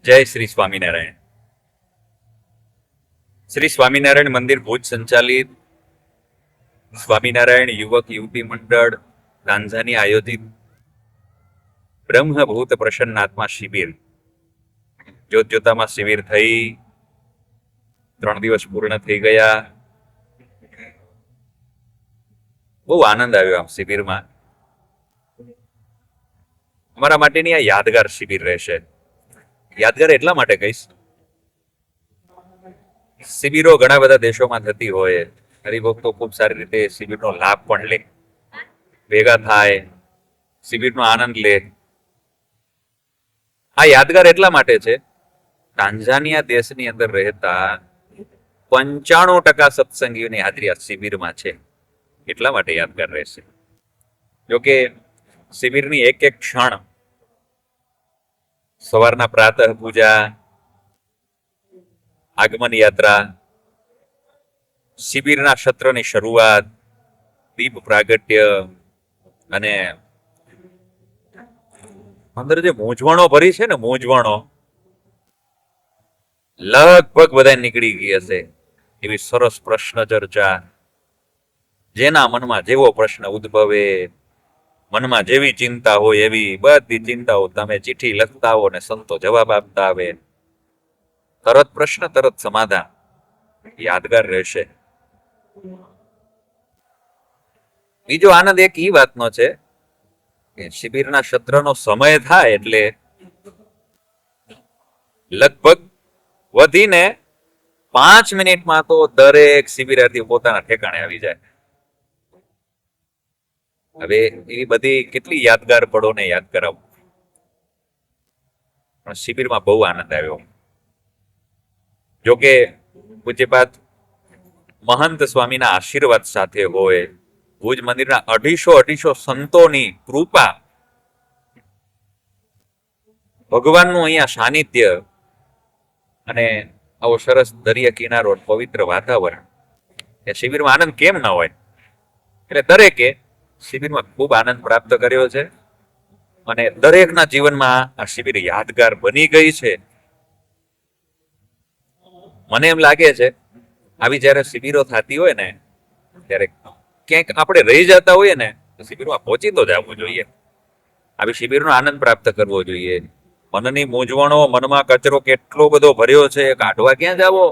જય શ્રી સ્વામિનારાયણ. શ્રી સ્વામિનારાયણ મંદિર ભુજ સંચાલિત સ્વામિનારાયણ યુવક યુવતી મંડળ તાંઝાની આયોજિત બ્રહ્મભૂત પ્રસન્નાત્મા શિબિર જોતજોતામાં શિબિર થઈ 3 દિવસ પૂર્ણ થઈ ગયા. બહુ આનંદ આવ્યો આમ શિબિરમાં. અમારા માટેની આ યાદગાર શિબિર રહેશે. યાદગાર એટલા માટે કહીશ, શિબિરો ઘણા બધા દેશોમાં થતી હોય, હરિભક્તો ખૂબ સારી રીતે શિબિરનો લાભ પણ લે, ભેગા થાય, શિબિરનો આનંદ લે. આ યાદગાર એટલા માટે છે, તાંઝાનિયા દેશની અંદર રહેતા 95% સત્સંગીઓની હાજરી આ શિબિરમાં છે, એટલા માટે યાદગાર રહેશે. જોકે શિબિરની એક એક ક્ષણ, સવારના પ્રાતઃ પૂજા, આગમન યાત્રા, શિબિરના સત્રની શરૂઆત, દીપ પ્રાગટ્ય અને અંદર જે મૂંઝવણો ભરી છે ને, મૂંઝવણો લગભગ બધા નીકળી ગઈ હશે એવી સરસ પ્રશ્ન ચર્ચા. જેના મનમાં જેવો પ્રશ્ન ઉદ્ભવે, મનમાં જેવી ચિંતા હોય એવી બધી ચિંતાઓ તમે ચિઠ્ઠી લખતા આવો ને સંતો જવાબ આપતા આવે. તરત પ્રશ્ન તરત સમાધાન. યાદગાર રહેશે. બીજો આનંદ એક ઈ વાતનો છે કે શિબિરના સત્રનો સમય થાય એટલે લગભગ વધીને 5 મિનિટમાં તો દરેક શિબિરાર્થી પોતાના ઠેકાણે આવી જાય. હવે એવી બધી કેટલી યાદગાર પળોને યાદ કરાવું. પણ શિબિરમાં બહુ આનંદ આવ્યો. જોકે પૂજ્યપાદ મહંત સ્વામીના આશીર્વાદ સાથે હોય, ભુજ મંદિરના 250 સંતોની કૃપા, ભગવાનનું અહીંયા સાનિધ્ય અને આવો સરસ દરિયા કિનારો, પવિત્ર વાતાવરણ, એ શિબિરમાં આનંદ કેમ ન હોય? એટલે દરેકે શિબિરમાં ખૂબ આનંદ પ્રાપ્ત કર્યો છે અને દરેકના જીવનમાં આ શિબિર યાદગાર બની ગઈ છે. મને એમ લાગે છે આવી જ્યારે શિબિરો થતી હોય ને, ત્યારે ક્યાંક આપણે રહી જતા હોઈએ ને, તો શિબિરમાં પહોંચી તો જવું જોઈએ. આવી શિબિરનો આનંદ પ્રાપ્ત કરવો જોઈએ. મનની મૂંઝવણો, મનમાં કચરો કેટલો બધો ભર્યો છે, કાઢવા ક્યાં જાવો?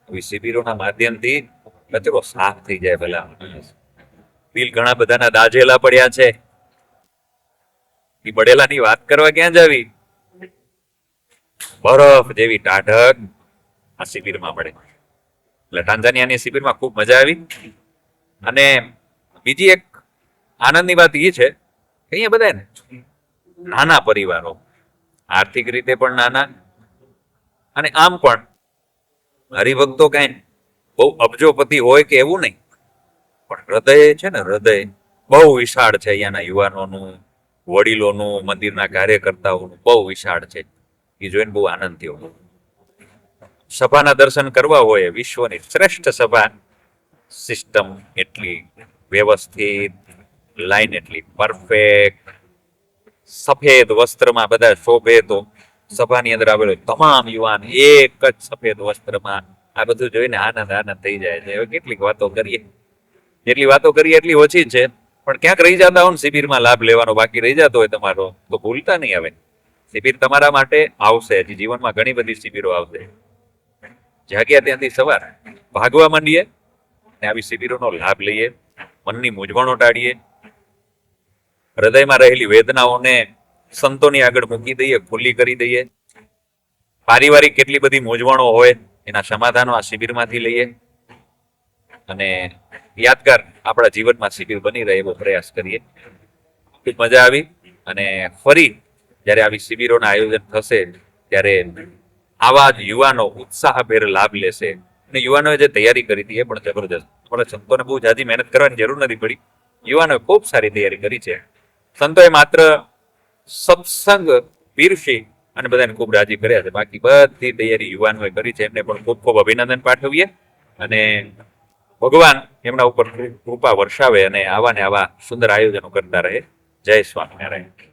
આવી શિબિરોના માધ્યમથી કચરો સાફ થઈ જાય. પેલા દિલ ઘણા બધાના દાઝેલા પડ્યા છે, એ બળેલાની વાત કરવા ક્યાં જાવી? બરફ જેવી ટાઢક આ શિબિરમાં પડે. એટલે ટાંઝાનિયાની શિબિરમાં ખૂબ મજા આવી. અને બીજી એક આનંદની વાત એ છે કે અહીંયા બધા ને નાના પરિવારો, આર્થિક રીતે પણ નાના, અને આમ પણ હરિભક્તો કઈ બહુ અબજોપતિ હોય કે એવું નહીં, પણ હૃદય છે ને, હૃદય બહુ વિશાળ છે. અહીંયાના યુવાનોનું, વડીલોનું, મંદિરના કાર્યકર્તાઓનું બહુ વિશાળ છે. એ જોઈને બહુ આનંદ થયો. સભાના દર્શન કરવા હોય, વિશ્વની શ્રેષ્ઠ સભા, સિસ્ટમ એટલી વ્યવસ્થિત, લાઈન એટલી પરફેક્ટ, સફેદ વસ્ત્રમાં બધા શોભે. તો સભાની અંદર આવેલો તમામ યુવાન એક જ સફેદ વસ્ત્રમાં. આ બધું જોઈને આનંદ આનંદ થઈ જાય છે. હવે કેટલીક વાતો કરીએ, જેટલી વાતો કરીએ એટલી ઓછી છે. પણ ક્યાંક રહી જતા હો ને, શિબિરમાં લાભ લેવાનો બાકી રહી જતો હોય તમારો, તો ભૂલતા નહીં. હવે શિબિર તમારા માટે આવશે. હજી જીવનમાં ઘણી બધી શિબિરો આવશે. જાગ્યા ત્યાંથી સવાર ભાગવા માંડીએ ને આવી શિબિરોનો લાભ લઈએ. મનની મૂંઝવણો ટાળીએ, હૃદયમાં રહેલી વેદનાઓને સંતોની આગળ મૂકી દઈએ, ખુલ્લી કરી દઈએ. પારિવારિક કેટલી બધી મૂંઝવણો હોય, એના સમાધાનો આ શિબિરમાંથી લઈએ અને યાદગાર આપણા જીવનમાં શિબિર બની રહે એવો પ્રયાસ કરીએ. ખૂબ મજા આવી. અને ફરી જ્યારે આવી શિબિરોના આયોજન થશે ત્યારે આવા જ યુવાનો ઉત્સાહભેર લાભ લેશે. અને યુવાનોએ જે તૈયારી કરી હતી એ પણ જબરદસ્ત. આપણે સંતોને બહુ જાજી મહેનત કરવાની જરૂર નથી પડી. યુવાનોએ ખૂબ સારી તૈયારી કરી છે. સંતોએ માત્ર સત્સંગ પીરસી અને બધાને ખૂબ રાજી કર્યા છે. બાકી બધી તૈયારી યુવાનોએ કરી છે. એમને પણ ખૂબ ખૂબ અભિનંદન પાઠવીએ અને ભગવાન એમના ઉપર કૃપા વર્ષાવે અને આવા ને આવા સુંદર આયોજનો કરતા રહે. જય સ્વામિનારાયણ.